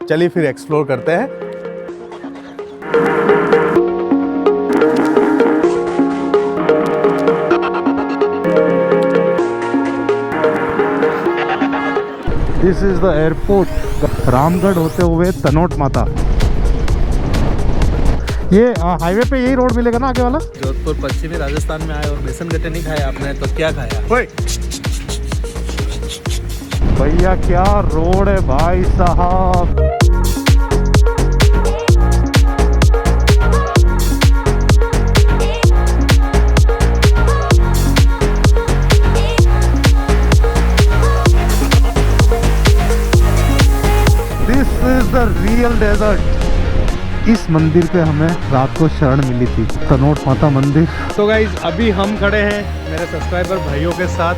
चलिए फिर एक्सप्लोर करते हैं। This is the airport, Ramgarh होते हुए तनोट माता। ये हाईवे पे यही रोड मिलेगा ना आगे वाला? जोधपुर पश्चिमी राजस्थान में आए और बेसन गट्टे नहीं खाए आपने तो क्या खाया? भैया क्या रोड है भाई साहब। This is the real desert. इस मंदिर पे हमें रात को शरण मिली थी, तनोट माता मंदिर। तो गाइज अभी हम खड़े हैं मेरे सब्सक्राइबर भाइयों के साथ।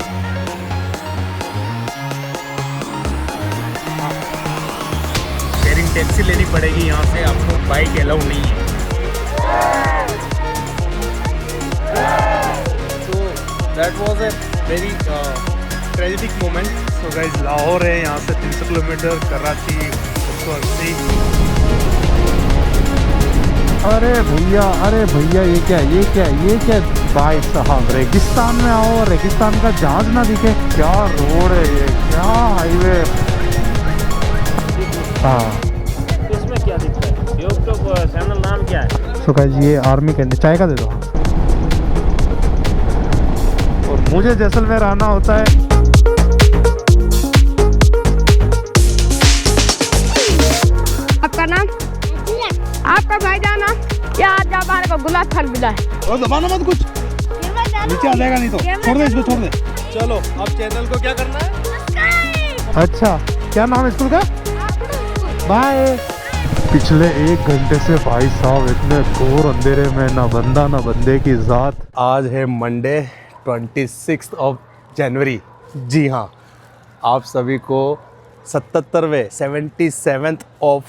शेयरिंग टैक्सी लेनी पड़ेगी यहाँ से, आपको बाइक अलाउ नहीं है। तो that was a very tragic moment. So guys Lahore है यहाँ से 300 किलोमीटर, कराची 180। अरे भैया ये क्या भाई साहब, रेगिस्तान में आओ और रेगिस्तान का जहाज ना दिखे। क्या रोड है ये, क्या हाईवे। हाँ इसमें क्या दिखता है? यूट्यूब चैनल नाम क्या है? सो गाइस ये आर्मी कैंटीन, चाय का दे दो। और मुझे जैसलमेर आना होता है। आपका नाम? आपका भाईजान नाम? क्या आज हमारे को गुलाब फल मिला है। और दबाना मत कुछ, नीचे आ जाएगा नहीं तो छोड़ दे इसको, छोड़ दे। चलो अब चैनल को क्या करना है? अच्छा क्या नाम है स्कूल का? बाय। पिछले 1 घंटे से भाई साहब इतने घोर अंधेरे में ना बंदा ना बंदे की जात। आज है मंडे 26 जनवरी। जी हाँ, आप सभी को 77वें ऑफ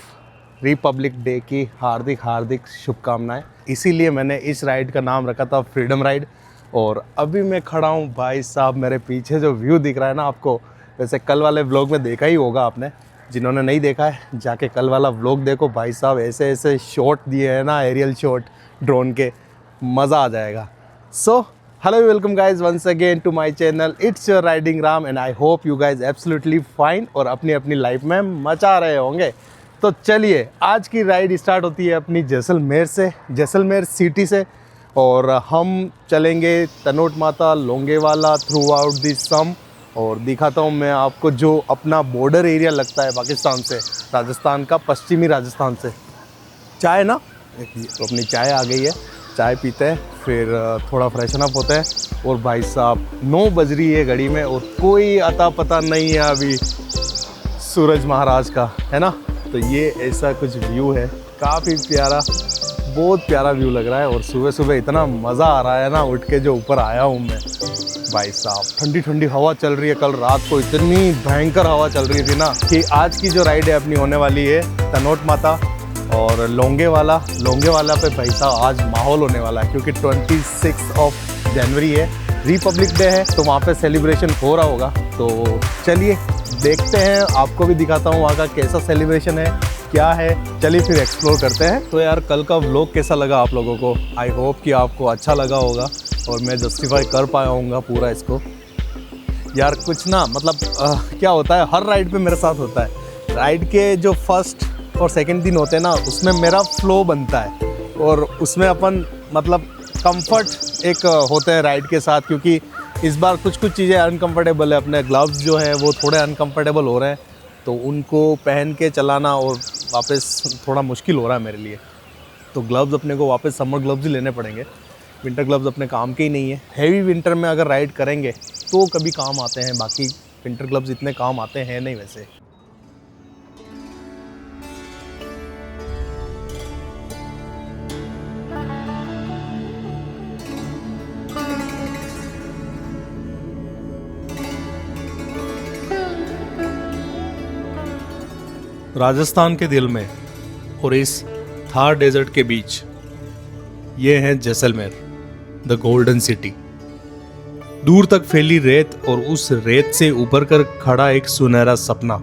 रिपब्लिक डे की हार्दिक शुभकामनाएं। इसीलिए मैंने इस राइड का नाम रखा था फ्रीडम राइड। और अभी मैं खड़ा हूँ भाई साहब, मेरे पीछे जो व्यू दिख रहा है ना आपको, वैसे कल वाले व्लॉग में देखा ही होगा आपने। जिन्होंने नहीं देखा है जाके कल वाला व्लॉग देखो भाई साहब, ऐसे ऐसे शॉट दिए हैं ना, एरियल शॉट ड्रोन के, मज़ा आ जाएगा। So hello welcome guys once again to my channel, it's your riding Ram and I hope you guys absolutely fine और अपनी अपनी लाइफ में मचा रहे होंगे। तो चलिए आज की राइड स्टार्ट होती है अपनी जैसलमेर से, जैसलमेर सिटी से, और हम चलेंगे तनोट माता, लोंगेवाला थ्रू आउट दी सम। और दिखाता हूँ मैं आपको जो अपना बॉर्डर एरिया लगता है पाकिस्तान से, राजस्थान का, पश्चिमी राजस्थान से। चाय ना, तो अपनी चाय आ गई है, चाय पीते हैं, फिर थोड़ा फ्रेशन अप होते हैं। और भाई साहब 9 बज रही है घड़ी में और कोई अता पता नहीं है अभी सूरज महाराज का, है ना। तो ये ऐसा कुछ व्यू है, काफ़ी प्यारा, बहुत प्यारा व्यू लग रहा है। और सुबह सुबह इतना मज़ा आ रहा है ना, उठ के जो ऊपर आया हूँ मैं भाई साहब। ठंडी ठंडी हवा चल रही है, कल रात को इतनी भयंकर हवा चल रही थी ना कि आज की जो राइड है अपनी होने वाली है तनोट माता और लोंगेवाला पे भाई साहब आज माहौल होने वाला है, क्योंकि 26 जनवरी है, रिपब्लिक डे है, तो वहाँ पे सेलिब्रेशन हो रहा होगा। तो चलिए देखते हैं, आपको भी दिखाता हूँ वहाँ का कैसा सेलिब्रेशन है, क्या है। चलिए फिर एक्सप्लोर करते हैं। तो यार कल का व्लॉग कैसा लगा आप लोगों को? आई होप कि आपको अच्छा लगा होगा और मैं जस्टिफाई कर पाया होऊंगा पूरा इसको। यार कुछ ना मतलब क्या होता है, हर राइड पे मेरे साथ होता है। राइड के जो फर्स्ट और सेकंड दिन होते हैं ना, उसमें मेरा फ्लो बनता है और उसमें अपन मतलब कंफर्ट एक होते हैं राइड के साथ, क्योंकि इस बार कुछ चीज़ें अनकंफर्टेबल है। अपने ग्लव्स जो हैं वो थोड़े अनकंफर्टेबल हो रहे हैं, तो उनको पहन के चलाना और वापस थोड़ा मुश्किल हो रहा है मेरे लिए। तो ग्लव्स अपने को वापस समर ग्लव्स ही लेने पड़ेंगे, विंटर ग्लव्स अपने काम के ही नहीं है। हैवी विंटर में अगर राइड करेंगे तो कभी काम आते हैं, बाकी विंटर ग्लव्स इतने काम आते हैं नहीं वैसे। राजस्थान के दिल में और इस थार डेजर्ट के बीच ये है जैसलमेर, द गोल्डन सिटी। दूर तक फैली रेत और उस रेत से उभर कर खड़ा एक सुनहरा सपना।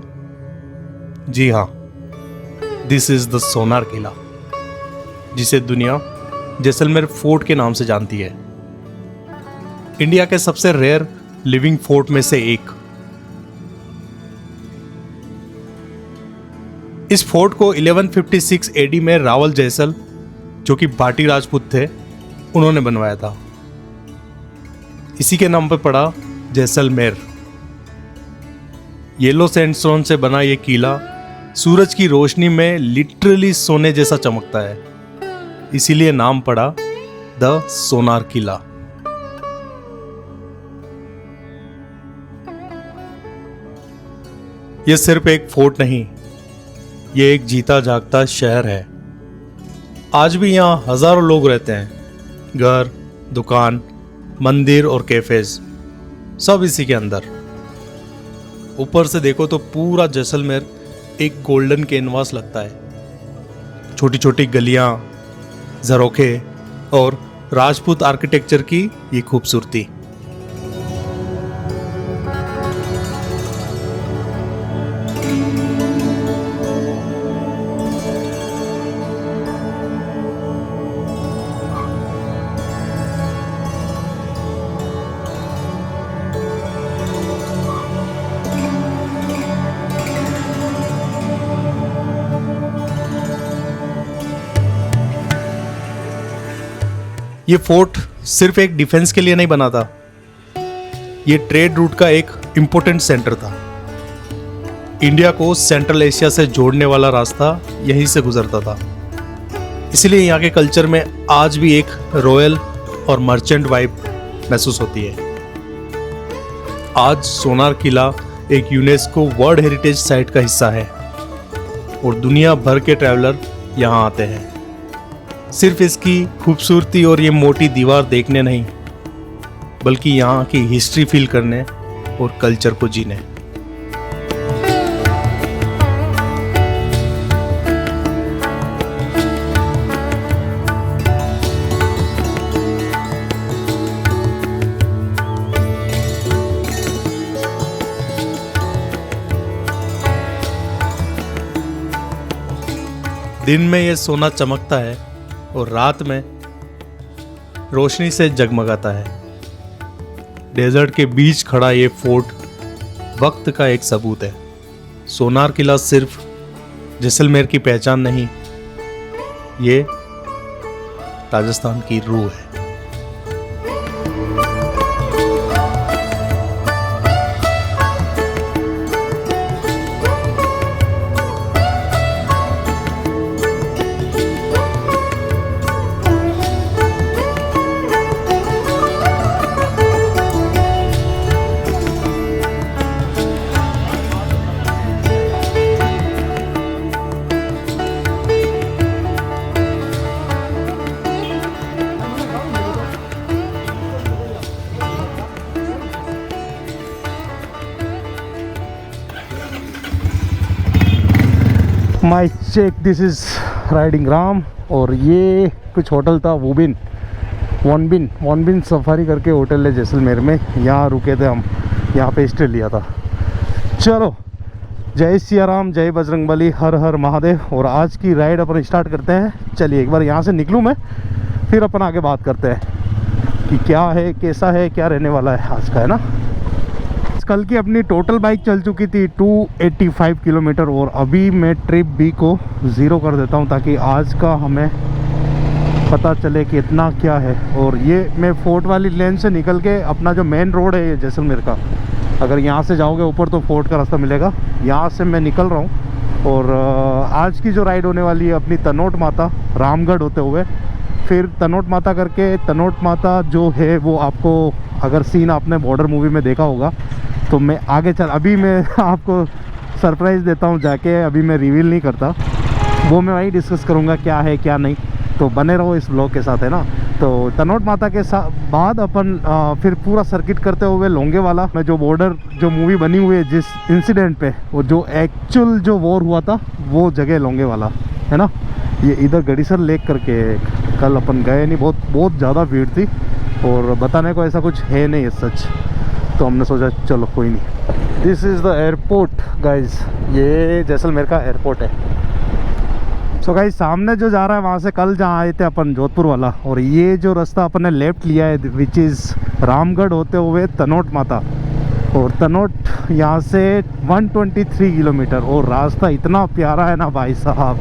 जी हाँ, दिस इज़ द सोनार किला, जिसे दुनिया जैसलमेर फोर्ट के नाम से जानती है। इंडिया के सबसे रेयर लिविंग फोर्ट में से एक। इस फोर्ट को 1156 एडी में रावल जैसल, जो कि भाटी राजपूत थे, उन्होंने बनवाया था। इसी के नाम पर पड़ा जैसलमेर। येलो सैंडस्टोन से बना यह किला सूरज की रोशनी में लिटरली सोने जैसा चमकता है, इसीलिए नाम पड़ा द सोनार किला। यह सिर्फ एक फोर्ट नहीं, यह एक जीता जागता शहर है। आज भी यहाँ हजारों लोग रहते हैं। घर, दुकान, मंदिर और कैफेज सब इसी के अंदर। ऊपर से देखो तो पूरा जैसलमेर एक गोल्डन कैनवास लगता है। छोटी छोटी गलियां, झरोखे और राजपूत आर्किटेक्चर की ये खूबसूरती। ये फोर्ट सिर्फ एक डिफेंस के लिए नहीं बना था, ये ट्रेड रूट का एक इंपॉर्टेंट सेंटर था। इंडिया को सेंट्रल एशिया से जोड़ने वाला रास्ता यहीं से गुजरता था। इसलिए यहाँ के कल्चर में आज भी एक रॉयल और मर्चेंट वाइब महसूस होती है। आज सोनार किला एक यूनेस्को वर्ल्ड हेरिटेज साइट का हिस्सा है और दुनिया भर के ट्रैवलर यहाँ आते हैं, सिर्फ इसकी खूबसूरती और ये मोटी दीवार देखने नहीं, बल्कि यहाँ की हिस्ट्री फील करने और कल्चर को जीने। दिन में ये सोना चमकता है और रात में रोशनी से जगमगाता है। डेजर्ट के बीच खड़ा ये फोर्ट वक्त का एक सबूत है। सोनार किला सिर्फ जैसलमेर की पहचान नहीं, ये राजस्थान की रूह है। My check, this is riding Ram. और ये कुछ होटल था वन बिन सफारी करके होटल है जैसलमेर में। यहाँ रुके थे हम, यहाँ पे स्टे लिया था। चलो, जय सिया राम, जय बजरंगबली, हर हर महादेव। और आज की राइड अपन स्टार्ट करते हैं। चलिए एक बार यहाँ से निकलूँ मैं, फिर अपन आगे बात करते हैं कि क्या है, कैसा है, क्या रहने वाला है आज का, है ना। कल की अपनी टोटल बाइक चल चुकी थी 285 किलोमीटर और अभी मैं ट्रिप बी को 0 कर देता हूं ताकि आज का हमें पता चले कि इतना क्या है। और ये मैं फोर्ट वाली लेन से निकल के अपना जो मेन रोड है ये जैसलमेर का, अगर यहाँ से जाओगे ऊपर तो फोर्ट का रास्ता मिलेगा। यहाँ से मैं निकल रहा हूँ और आज की जो राइड होने वाली है अपनी तनोट माता, रामगढ़ होते हुए फिर तनोट माता करके। तनोट माता जो है वो आपको, अगर सीन आपने बॉर्डर मूवी में देखा होगा तो मैं आगे अभी मैं आपको सरप्राइज़ देता हूँ जाके, अभी मैं रिवील नहीं करता, वो मैं वहीं डिस्कस करूँगा क्या है क्या नहीं। तो बने रहो इस ब्लॉग के साथ, है ना। तो तनोट माता के साथ बाद अपन फिर पूरा सर्किट करते हुए लोंगेवाला में जो बॉर्डर जो मूवी बनी हुई है जिस इंसिडेंट पे, वो जो एक्चुअल जो वॉर हुआ था वो जगह लोंगेवाला, है ना। ये इधर गड़ीसर लेक करके, कल अपन गए नहीं, बहुत ज़्यादा भीड़ थी और बताने को ऐसा कुछ है नहीं है सच, तो हमने सोचा चलो कोई नहीं। This is the airport guys, ये जैसलमेर का एयरपोर्ट है। सो गाइस सामने जो जा रहा है वहाँ से कल जहाँ आए थे अपन जोधपुर वाला, और ये जो रास्ता अपन ने लेफ्ट लिया है विच इज़ रामगढ़ होते हुए तनोट माता, और तनोट यहाँ से 123 किलोमीटर। और रास्ता इतना प्यारा है ना भाई साहब,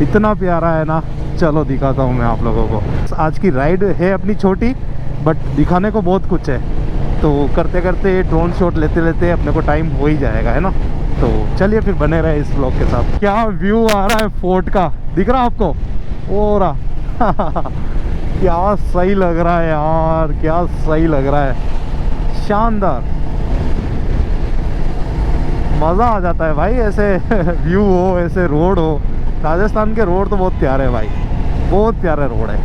इतना प्यारा है ना। चलो दिखाता हूँ मैं आप लोगों को। आज की राइड है अपनी छोटी, बट दिखाने को बहुत कुछ है, तो करते करते ड्रोन शॉट लेते लेते अपने को टाइम हो ही जाएगा, है ना। तो चलिए फिर बने रहे इस ब्लॉग के साथ। क्या व्यू आ रहा है फोर्ट का, दिख रहा आपको? ओ रहा क्या सही लग रहा है यार, क्या सही लग रहा है, शानदार, मज़ा आ जाता है भाई ऐसे व्यू हो, ऐसे रोड हो। राजस्थान के रोड तो बहुत प्यारे हैं भाई, बहुत प्यारे रोड है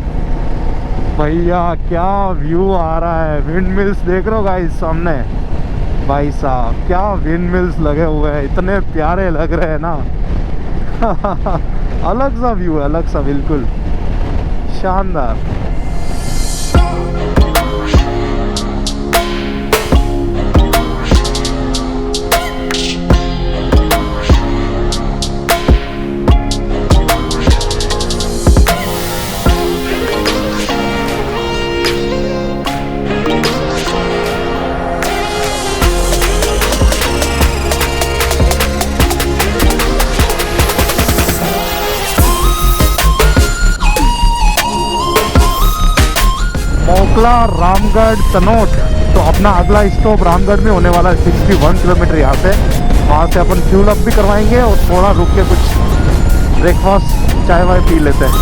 भैया। क्या व्यू आ रहा है, विंड मिल्स देख रहे हो गाइस सामने, भाई साहब क्या विंड मिल्स लगे हुए हैं, इतने प्यारे लग रहे हैं ना अलग सा व्यू है, अलग सा, बिल्कुल शानदार। मोकला रामगढ़ तनोट, तो अपना अगला स्टॉप रामगढ़ में होने वाला है 61 किलोमीटर यहाँ से। वहाँ से अपन फ्यूल अप भी करवाएंगे और थोड़ा रुक के कुछ ब्रेकफास्ट चाय वाय पी लेते हैं।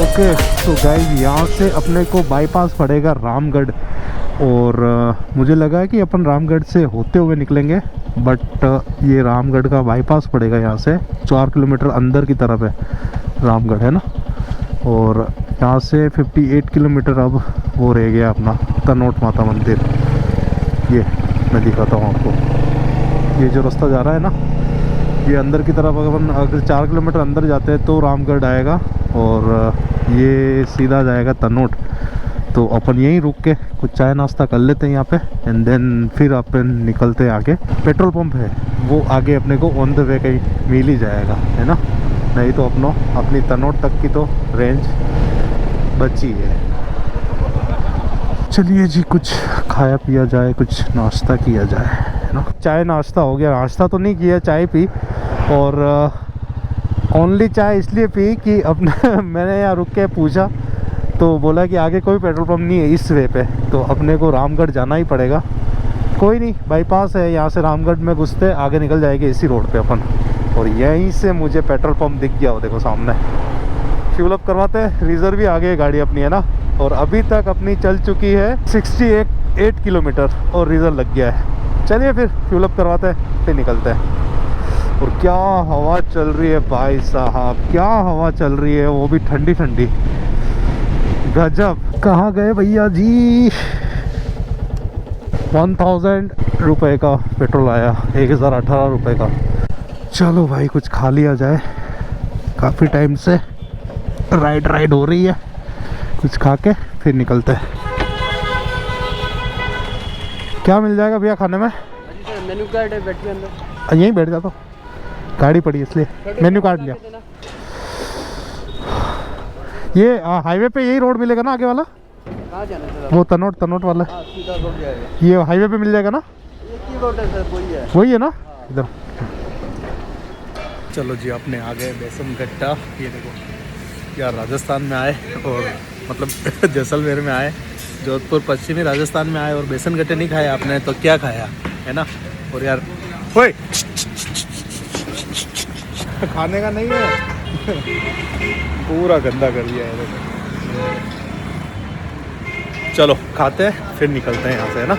ओके तो गाइस यहाँ से अपने को बाईपास पड़ेगा रामगढ़, और मुझे लगा है कि अपन रामगढ़ से होते हुए निकलेंगे, बट ये रामगढ़ का बाईपास पड़ेगा यहाँ से। 4 किलोमीटर अंदर की तरफ है रामगढ़, है ना। और यहाँ से 58 किलोमीटर अब वो रह गया अपना तनोट माता मंदिर। ये मैं दिखाता हूँ आपको, ये जो रास्ता जा रहा है ना, ये अंदर की तरफ अगर 4 किलोमीटर अंदर जाते हैं तो रामगढ़ आएगा, और ये सीधा जाएगा तनोट। तो अपन यहीं रुक के कुछ चाय नाश्ता कर लेते हैं यहाँ पे, एंड देन फिर अपन निकलते हैं आगे। पेट्रोल पंप है वो आगे अपने को ऑन द वे कहीं मिल ही जाएगा, है ना। नहीं तो अपनी तनोट तक की तो रेंज बची है। चलिए जी कुछ खाया पिया जाए, कुछ नाश्ता किया जाए, है ना। चाय नाश्ता हो गया, नाश्ता तो नहीं किया, चाय पी, और ओनली चाय इसलिए पी कि अपने मैंने यहाँ रुक के पूछा तो बोला कि आगे कोई पेट्रोल पंप नहीं है इस वे पे, तो अपने को रामगढ़ जाना ही पड़ेगा। कोई नहीं, बाईपास है, यहाँ से रामगढ़ में घुसते आगे निकल जाएंगे इसी रोड पे अपन। और यहीं से मुझे पेट्रोल पंप दिख गया, वो देखो सामने। फ्यूल अप करवाते हैं, रिजर्व भी आगे गाड़ी अपनी, है ना। और अभी तक अपनी चल चुकी है 68 किलोमीटर और रिजर्व लग गया है। चलिए फिर फ्यूल अप करवाते हैं, फिर निकलते हैं। और क्या हवा चल रही है भाई साहब, क्या हवा चल रही है, वो भी ठंडी ठंडी, गजब। कहाँ गए भैया जी? 1000 रुपये का पेट्रोल आया, 1018 रुपये का। चलो भाई कुछ खा लिया जाए, काफ़ी टाइम से राइड हो रही है, कुछ खा के फिर निकलते हैं। क्या मिल जाएगा भैया खाने में? मेन्यू कार्ड है, बैठिए अंदर। यहीं बैठ जाता, गाड़ी पड़ी इसलिए मेन्यू कार्ड लिया। ये हाईवे पे यही रोड मिलेगा ना आगे वाला? कहाँ जाना है? वो तनोट वाला। हाँ, सीधा रोड जाएगा। ये हाईवे पे मिल जाएगा ना? ये की रोड है सर? वही है ना इधर। चलो जी अपने आ गए बेसन गट्टा। ये देखो यार, राजस्थान में आए और मतलब जैसलमेर में आए, जोधपुर पश्चिमी राजस्थान में आए और बेसन गट्टे नहीं खाए आपने तो क्या खाया, है ना। और यार ओए खाने का नहीं है पूरा गंदा कर दिया है। चलो खाते हैं फिर निकलते हैं यहाँ से, है ना।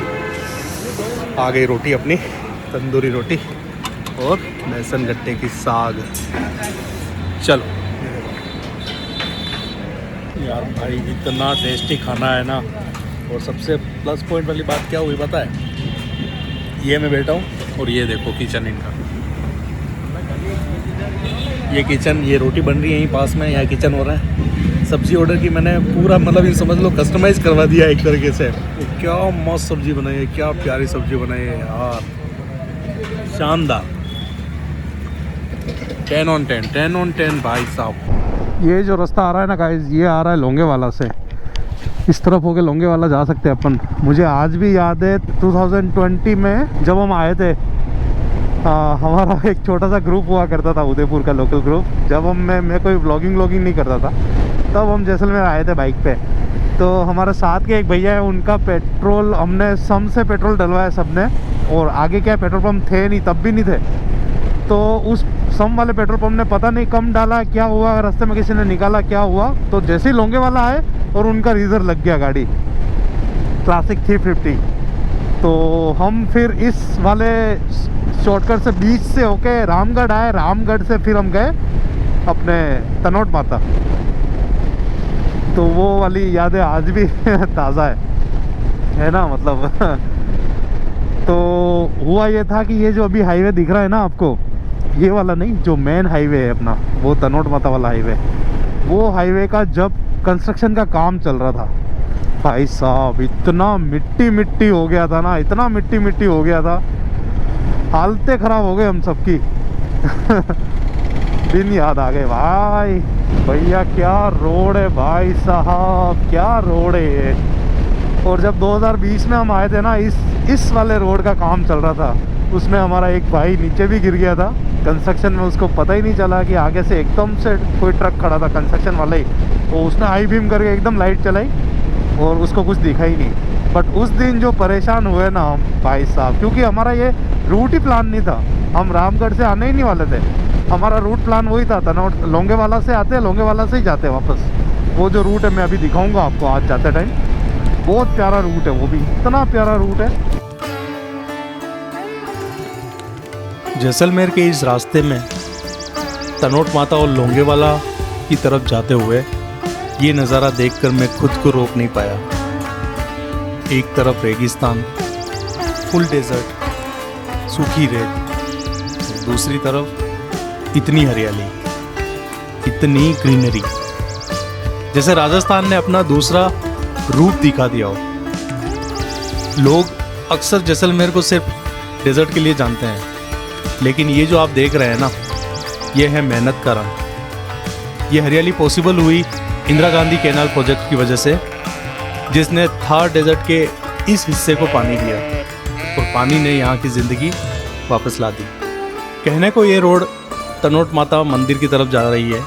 आ गई रोटी अपनी, तंदूरी रोटी और बेसन गट्टे की साग। चलो यार भाई इतना टेस्टी खाना है ना। और सबसे प्लस पॉइंट वाली बात क्या हुई पता है? ये मैं बैठा हूँ और ये देखो किचन इनका, ये किचन, ये रोटी बन रही है यहीं पास में, यहाँ किचन हो रहा है। सब्जी ऑर्डर की मैंने, पूरा मतलब ये समझ लो कस्टमाइज़ करवा दिया एक तरीके से। क्या मस्त सब्जी बनाई है, क्या प्यारी सब्जी बनाई है यार, शानदार 10 on 10 10 on 10 भाई साहब। ये जो रास्ता आ रहा है ना गाइस, ये आ रहा है लोंगेवाला से। इस तरफ होके लोंगेवाला जा सकते हैं अपन। मुझे आज भी याद है 2020 में जब हम आए थे, हमारा एक छोटा सा ग्रुप हुआ करता था, उदयपुर का लोकल ग्रुप। जब मैं कोई व्लॉगिंग नहीं करता था, तब हम जैसलमेर आए थे बाइक पे। तो हमारे साथ के एक भैया है, उनका पेट्रोल हमने सम से पेट्रोल डलवाया सबने, और आगे क्या पेट्रोल पंप थे नहीं, तब भी नहीं थे। तो उस सम वाले पेट्रोल पंप ने पता नहीं कम डाला, क्या हुआ, रास्ते में किसी ने निकाला, क्या हुआ, तो जैसे ही लोंगेवाला आए और उनका रीजर लग गया गाड़ी क्लासिक 350। तो हम फिर इस वाले शॉर्टकट से बीच से होके रामगढ़ आए। रामगढ़ से फिर हम गए अपने तनोट माता। तो वो वाली यादें आज भी ताज़ा है ना, मतलब। तो हुआ ये था कि ये जो अभी हाईवे दिख रहा है ना आपको, ये वाला नहीं, जो मेन हाईवे है अपना, वो तनोट माता वाला हाईवे, वो हाईवे का जब कंस्ट्रक्शन का काम चल रहा था भाई साहब, इतना मिट्टी मिट्टी हो गया था ना, इतना मिट्टी मिट्टी हो गया था, हालतें ख़राब हो गए हम सबकी। दिन याद आ गए भाई। भैया क्या रोड है भाई साहब, क्या रोड है ये। और जब 2020 में हम आए थे ना, इस वाले रोड का काम चल रहा था, उसमें हमारा एक भाई नीचे भी गिर गया था कंस्ट्रक्शन में। उसको पता ही नहीं चला कि आगे से एकदम से कोई ट्रक खड़ा था, कंस्ट्रक्शन वाला ही, तो उसने हाई बीम करके एकदम लाइट चलाई और उसको कुछ दिखा ही नहीं। बट उस दिन जो परेशान हुए ना हम भाई साहब, क्योंकि हमारा ये रूट ही प्लान नहीं था, हम रामगढ़ से आने ही नहीं वाले थे। हमारा रूट प्लान वही था, तनोट लोंगेवाला से आते, लोंगेवाला से ही जाते वापस। वो जो रूट है मैं अभी दिखाऊंगा आपको आज जाते टाइम, बहुत प्यारा रूट है, वो भी इतना प्यारा रूट है। जैसलमेर के इस रास्ते में तनोट माता और लोंगेवाला की तरफ जाते हुए ये नज़ारा देखकर मैं खुद को रोक नहीं पाया। एक तरफ रेगिस्तान, फुल डेजर्ट, सूखी रेत, दूसरी तरफ इतनी हरियाली, इतनी ग्रीनरी, जैसे राजस्थान ने अपना दूसरा रूप दिखा दिया हो। लोग अक्सर जैसलमेर को सिर्फ डेजर्ट के लिए जानते हैं, लेकिन ये जो आप देख रहे हैं ना, ये है मेहनत का रंग। ये हरियाली पॉसिबल हुई इंदिरा गांधी कैनाल प्रोजेक्ट की वजह से, जिसने थार डेजर्ट के इस हिस्से को पानी दिया, और पानी ने यहाँ की ज़िंदगी वापस ला दी। कहने को ये रोड तनोट माता मंदिर की तरफ जा रही है,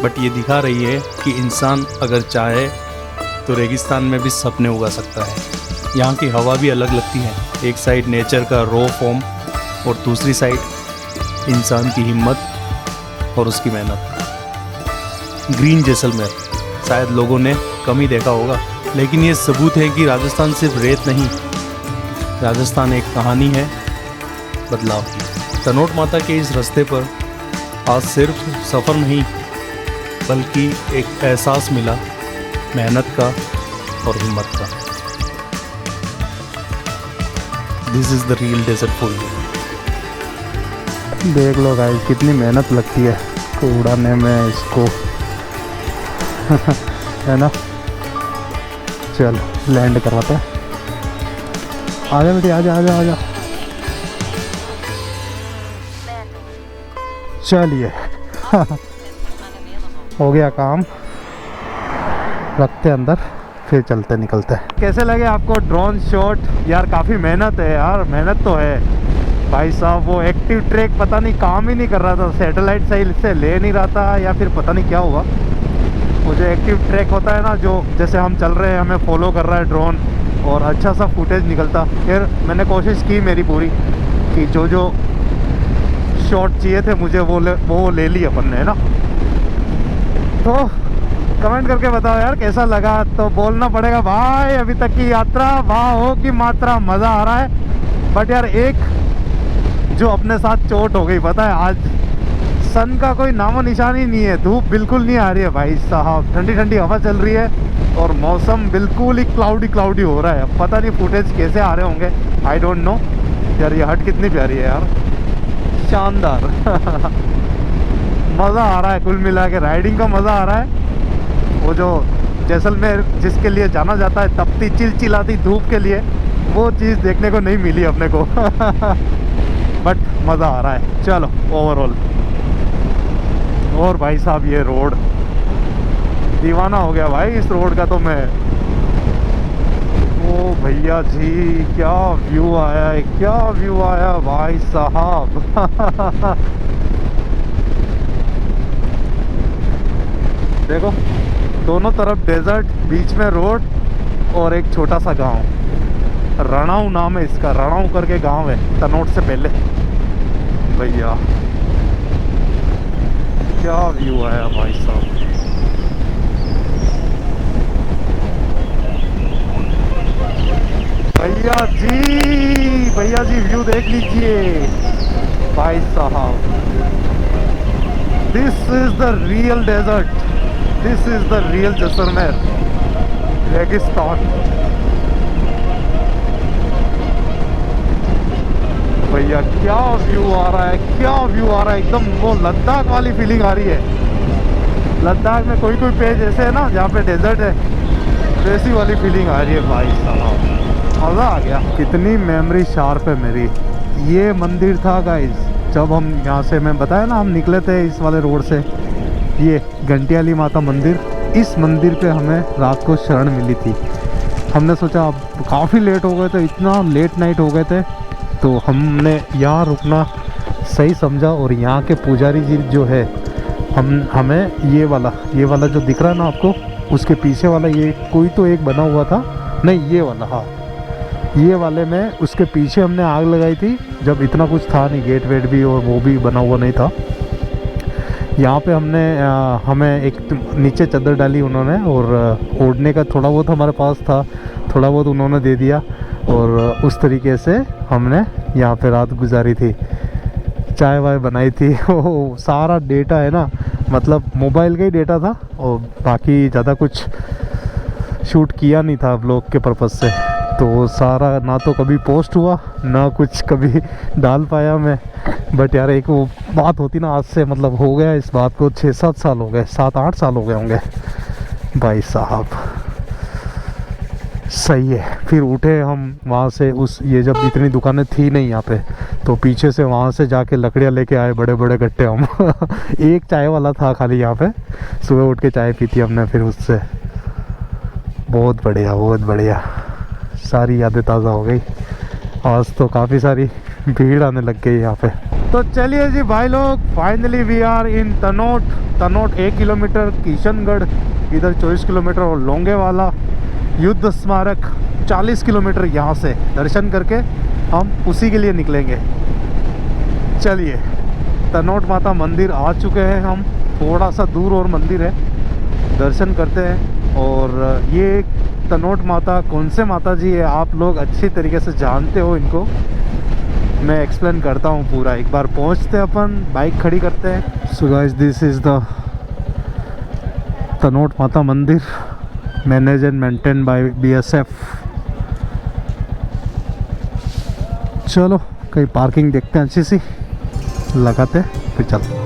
बट ये दिखा रही है कि इंसान अगर चाहे तो रेगिस्तान में भी सपने उगा सकता है। यहाँ की हवा भी अलग लगती है, एक साइड नेचर का रॉ फॉर्म और दूसरी साइड इंसान की हिम्मत और उसकी मेहनत। ग्रीन जैसलमेर शायद लोगों ने कम ही देखा होगा, लेकिन ये सबूत है कि राजस्थान सिर्फ रेत नहीं, राजस्थान एक कहानी है बदलाव की। तनोट माता के इस रास्ते पर आज सिर्फ सफ़र नहीं, बल्कि एक एहसास मिला मेहनत का और हिम्मत का। This is the real desert for you. देख लो गाइस, कितनी मेहनत लगती है इसको उड़ाने में, इसको है ना। चल लैंड करवाते हैं। आजा बेटी, आजा आजा आजा। चलिए हो गया काम, रखते अंदर, फिर चलते निकलते हैं। कैसे लगे आपको ड्रोन शॉट? यार काफ़ी मेहनत है यार, मेहनत तो है भाई साहब। वो एक्टिव ट्रैक पता नहीं काम ही नहीं कर रहा था, सैटेलाइट सही से ले नहीं रहा था, या फिर पता नहीं क्या हुआ। वो जो एक्टिव ट्रैक होता है ना, जो जैसे हम चल रहे हैं, हमें फॉलो कर रहा है ड्रोन, और अच्छा सा फुटेज निकलता। फिर मैंने कोशिश की मेरी पूरी कि जो जो शॉट चाहिए थे मुझे वो ले ली अपन ने, है ना। तो कमेंट करके बताओ यार कैसा लगा। तो बोलना पड़ेगा भाई, अभी तक की यात्रा वाह हो की मात्रा, मज़ा आ रहा है। बट यार एक जो अपने साथ चोट हो गई, पता है, आज सन का कोई नामो निशान ही नहीं है, धूप बिल्कुल नहीं आ रही है भाई साहब, ठंडी ठंडी हवा चल रही है, और मौसम बिल्कुल ही क्लाउडी हो रहा है। पता नहीं फुटेज कैसे आ रहे होंगे, आई डोंट नो। यार ये हट कितनी प्यारी है यार, शानदार। मज़ा आ रहा है, कुल मिला के राइडिंग का मज़ा आ रहा है। वो जो जैसलमेर जिसके लिए जाना जाता है तपती चिलचिलाती धूप के लिए, वो चीज़ देखने को नहीं मिली अपने को बट मज़ा आ रहा है। चलो ओवरऑल। और भाई साहब ये रोड, दीवाना हो गया भाई इस रोड का तो मैं। ओ भैया जी क्या व्यू आया है, क्या व्यू आया भाई साहब देखो दोनों तरफ डेजर्ट, बीच में रोड और एक छोटा सा गांव। रणाऊ नाम है इसका, रणाऊ करके गांव है तनोट से पहले। भैया क्या व्यू आया भाई साहब। भैया जी व्यू देख लीजिए भाई साहब। This is the real desert, this is the real Jaisalmer रेगिस्तान। भैया क्या व्यू आ रहा है, क्या व्यू आ रहा है, एकदम वो लद्दाख वाली फीलिंग आ रही है। लद्दाख में कोई पेज ऐसे है ना जहाँ पे डेजर्ट है, वैसी वाली फीलिंग आ रही है भाई साहब। मज़ा आ गया। कितनी मेमोरी शार्प है मेरी। ये मंदिर था गाइस जब हम यहाँ से, मैं बताया ना हम निकले थे इस वाले रोड से, ये घंटियाली माता मंदिर। इस मंदिर पे हमें रात को शरण मिली थी। हमने सोचा अब काफ़ी लेट हो गए थे, इतना लेट नाइट हो गए थे, तो हमने यहाँ रुकना सही समझा। और यहाँ के पुजारी जी जो है, हमें ये वाला जो दिख रहा है ना आपको, उसके पीछे वाला ये कोई तो एक बना हुआ था, नहीं ये वाला, हाँ ये वाले में उसके पीछे हमने आग लगाई थी जब इतना कुछ था नहीं, गेट वेट भी और वो भी बना हुआ नहीं था। यहाँ पे हमें एक नीचे चादर डाली उन्होंने, और ओढ़ने का थोड़ा बहुत हमारे पास था, थोड़ा बहुत उन्होंने दे दिया, और उस तरीके से हमने यहाँ पे रात गुजारी थी। चाय वाय बनाई थी वो सारा डेटा है ना, मतलब मोबाइल का ही डेटा था, और बाकी ज़्यादा कुछ शूट किया नहीं था व्लॉग के पर्पज़ से। तो वो सारा ना तो कभी पोस्ट हुआ, ना कुछ कभी डाल पाया मैं। बट यार एक वो बात होती ना, आज से मतलब हो गया इस बात को 6-7 साल हो गए, 7-8 साल हो गए होंगे भाई साहब। सही है। फिर उठे हम वहाँ से, उस ये जब इतनी दुकानें थी नहीं यहाँ पे, तो पीछे से वहाँ से जाके लकड़ियाँ लेके आए, बड़े बड़े गट्टे हम एक चाय वाला था खाली यहाँ पे, सुबह उठ के चाय पीती हमने फिर उससे। बहुत बढ़िया, बहुत बढ़िया, सारी यादें ताज़ा हो गई। आज तो काफ़ी सारी भीड़ आने लग गई यहाँ पे। तो चलिए जी भाई लोग, finally we are in Tanot 1 kilometre, Kishangarh इधर 24 किलोमीटर, और लोंगेवाला युद्ध स्मारक 40 किलोमीटर। यहाँ से दर्शन करके हम उसी के लिए निकलेंगे। चलिए, तनोट माता मंदिर आ चुके हैं हम, थोड़ा सा दूर और मंदिर है, दर्शन करते हैं। और ये तनोट माता कौन से माता जी है, आप लोग अच्छी तरीके से जानते हो इनको, मैं एक्सप्लेन करता हूँ पूरा। एक बार पहुँचते हैं अपन, बाइक खड़ी करते हैं। So guys, this is the Tanot माता मंदिर, manage and maintain by BSF। चलो कहीं पार्किंग देखते हैं अच्छी सी, लगाते फिर चलते।